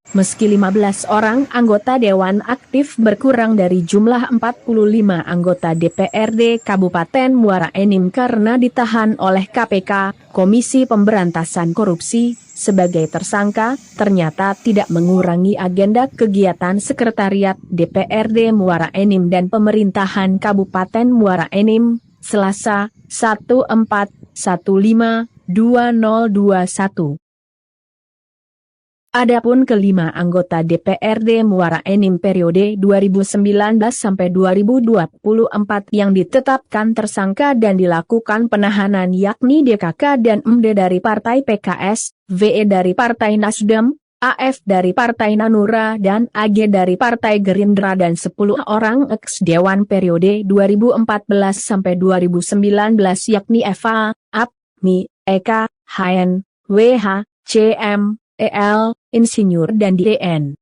Meski 15 orang anggota Dewan Aktif berkurang dari jumlah 45 anggota DPRD Kabupaten Muara Enim karena ditahan oleh KPK, Komisi Pemberantasan Korupsi, sebagai tersangka, ternyata tidak mengurangi agenda kegiatan Sekretariat DPRD Muara Enim dan Pemerintahan Kabupaten Muara Enim, Selasa, 14/15/2021. Adapun kelima anggota DPRD Muara Enim periode 2019 sampai 2024 yang ditetapkan tersangka dan dilakukan penahanan yakni DKK dan MD dari Partai PKS, VE dari Partai Nasdem, AF dari Partai Hanura dan AG dari Partai Gerindra dan 10 orang ex-dewan periode 2014 sampai 2019 yakni Eva, Apmi, Eka, HN, WH, CM, EL, Insinyur dan DN.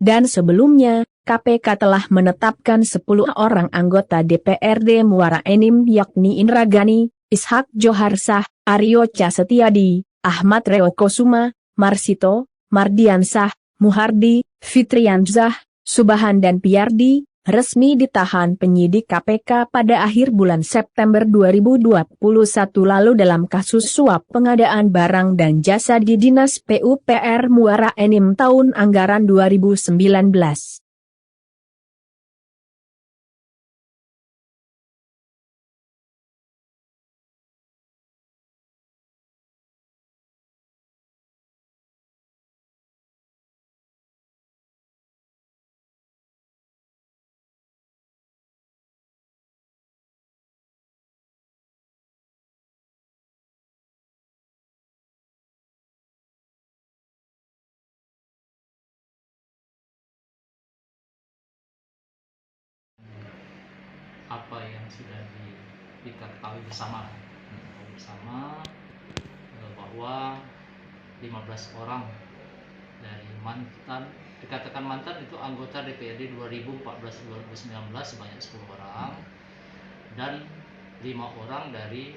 Dan sebelumnya, KPK telah menetapkan 10 orang anggota DPRD Muara Enim yakni Indra Gani, Ishak Joharsah, Aryo Casetyadi, Ahmad Reo Kusuma, Marsito, Mardiansah, Muhardi, Fitrianzah, Subahan dan Piardi, resmi ditahan penyidik KPK pada akhir bulan September 2021 lalu dalam kasus suap pengadaan barang dan jasa di Dinas PUPR Muara Enim tahun anggaran 2019. Apa yang sudah kita ketahui bersama bahwa 15 orang dari mantan, dikatakan mantan itu anggota DPRD 2014-2019 sebanyak 10 orang dan 5 orang dari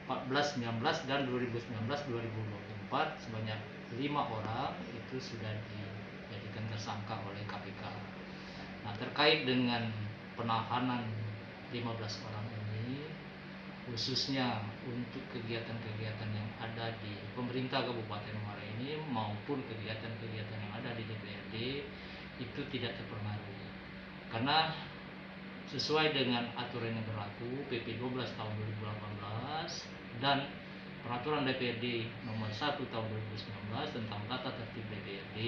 14, 19 dan 2019-2024 sebanyak 5 orang itu sudah dijadikan tersangka oleh KPK. Nah, terkait dengan penahanan 15 orang ini khususnya untuk kegiatan-kegiatan yang ada di pemerintah Kabupaten Muara Enim maupun kegiatan-kegiatan yang ada di DPRD itu tidak terpengaruhi karena sesuai dengan aturan yang berlaku PP 12 tahun 2018 dan peraturan DPRD nomor 1 tahun 2019 tentang tata tertib DPRD.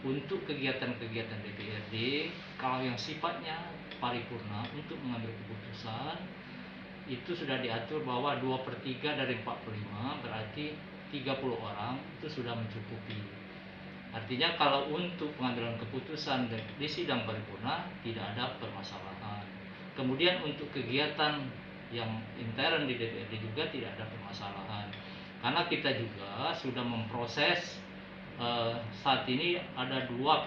Untuk kegiatan-kegiatan DPRD, kalau yang sifatnya paripurna untuk mengambil keputusan, itu sudah diatur bahwa 2/3 dari 45, berarti 30 orang itu sudah mencukupi. Artinya kalau untuk pengambilan keputusan di sidang paripurna, tidak ada permasalahan. Kemudian untuk kegiatan yang intern di DPRD juga tidak ada permasalahan. Karena kita juga sudah memproses saat ini ada 2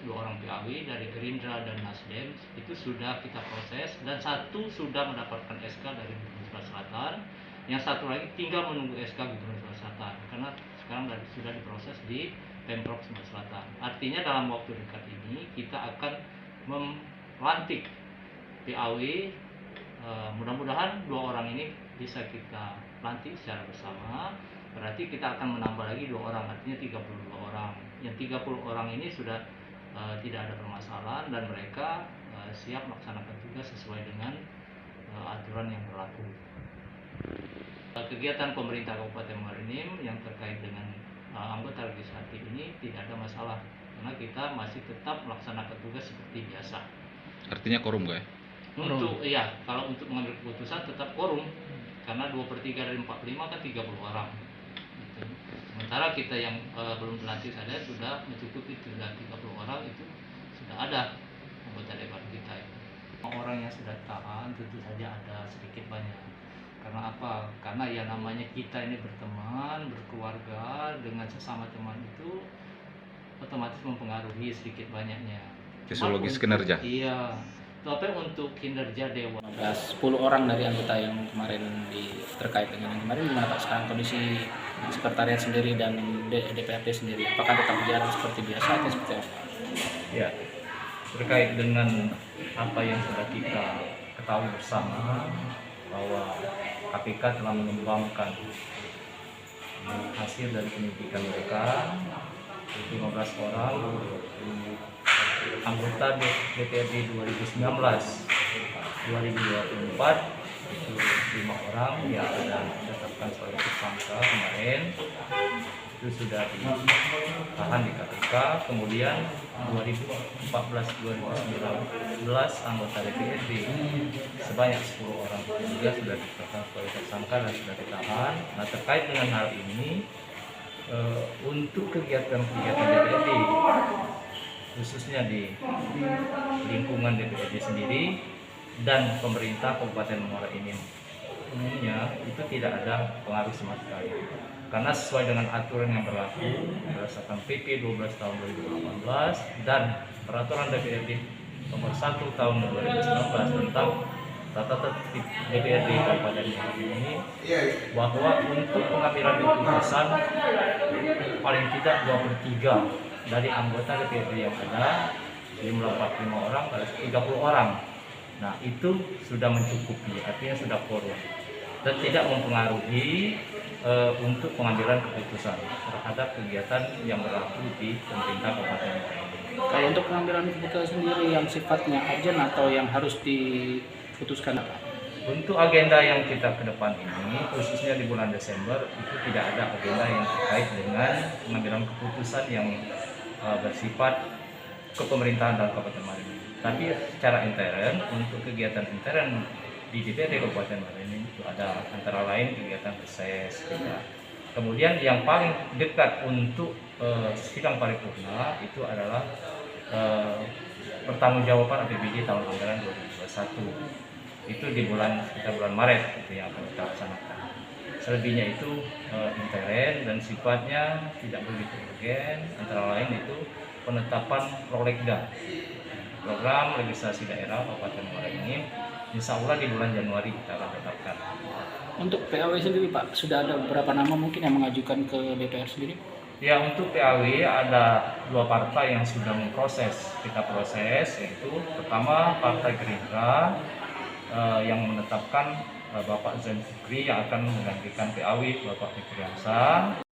orang PAW dari Gerindra dan Nasdem itu sudah kita proses dan satu sudah mendapatkan SK dari Gubernur Sulawesi Selatan, yang satu lagi tinggal menunggu SK Gubernur Sulawesi Selatan karena sekarang sudah diproses di Pemprov Sulawesi Selatan. Artinya dalam waktu dekat ini kita akan melantik PAW, mudah-mudahan 2 orang ini bisa kita lantik secara bersama. Berarti kita akan menambah lagi 2 orang, artinya 32 orang. Yang 30 orang ini sudah tidak ada permasalahan dan mereka siap melaksanakan tugas sesuai dengan aturan yang berlaku. Kegiatan pemerintah Kabupaten Muara Enim yang terkait dengan anggota legislatif ini tidak ada masalah karena kita masih tetap melaksanakan tugas seperti biasa. Artinya quorum gak ya? Untuk iya, kalau untuk mengambil keputusan tetap quorum karena 2/3 dari 45 kan 30 orang. Sementara kita yang belum dilantik saja sudah mencukupi, sudah 30 orang itu sudah ada anggota dewan kita. Orang yang sudah tahan tentu saja ada sedikit banyak. Karena apa? Karena ya namanya kita ini berteman, berkeluarga dengan sesama teman itu otomatis mempengaruhi sedikit banyaknya. Fisiologis kinerja. Iya. Tapi untuk kinerja dewan 10 orang dari anggota yang kemarin terkait dengan yang kemarin, gimana Pak sekarang kondisi sekretariat sendiri dan DPRD sendiri? Apakah tetap berjalan seperti biasa atau seperti apa? Ya, terkait dengan apa yang sudah kita ketahui bersama bahwa KPK telah mengembangkan hasil dari penyelidikan mereka 15 orang anggota DPRD 2019 2024 itu 5 orang yang ada ditetapkan sebagai tersangka kemarin itu sudah ditahan di KPK. Kemudian 2014-2019 anggota DPRD sebanyak 10 orang juga sudah ditetapkan sebagai tersangka dan sudah ditahan. Nah, terkait dengan hal ini untuk kegiatan-kegiatan DPRD khususnya di lingkungan DPRD sendiri dan pemerintah Kabupaten Muara Enim umumnya itu tidak ada pengaruh sama sekali, karena sesuai dengan aturan yang berlaku berdasarkan PP 12 tahun 2018 dan peraturan DPRD nomor 1 tahun 2019 tentang tata tertib DPRD Kabupaten Muara Enim ini, bahwa untuk pengambilan keputusan paling tidak 2/3 dari anggota DPRD yang ada jumlah 45 orang pada 30 orang. Nah, itu sudah mencukupi, artinya sudah quorum dan tidak mempengaruhi untuk pengambilan keputusan terhadap kegiatan yang berlaku di pemerintah Kabupaten Muara Enim. Kalau untuk pengambilan keputusan sendiri yang sifatnya urgent atau yang harus diputuskan apa? Untuk agenda yang kita ke depan ini, khususnya di bulan Desember, itu tidak ada agenda yang terkait dengan pengambilan keputusan yang bersifat kepemerintahan dalam Kabupaten Muara Enim. Tapi secara intern, untuk kegiatan intern di DPRD Kabupaten Muara Enim itu ada antara lain kegiatan reses juga. Kemudian yang paling dekat untuk sidang paripurna itu adalah pertanggungjawaban APBD tahun anggaran 2021. Itu di sekitar bulan Maret itu yang akan kita laksanakan. Selebihnya itu intern dan sifatnya tidak begitu urgen, antara lain itu penetapan Prolegda, program legislasi daerah Kabupaten Muara Enim. Insya Allah di bulan Januari kita akan tetapkan. Untuk PAW sendiri Pak, sudah ada beberapa nama mungkin yang mengajukan ke DPR sendiri? Ya, untuk PAW ada 2 partai yang sudah memproses, kita proses, yaitu pertama Partai Gerindra yang menetapkan Bapak Zain Fikri yang akan menggantikan PAW Bapak Fikri Hasan.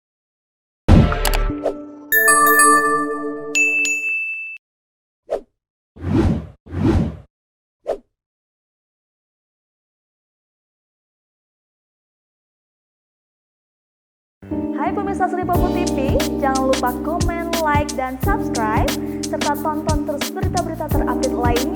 Hai pemirsa Sri Popo TV, jangan lupa komen, like, dan subscribe, serta tonton terus berita-berita terupdate lainnya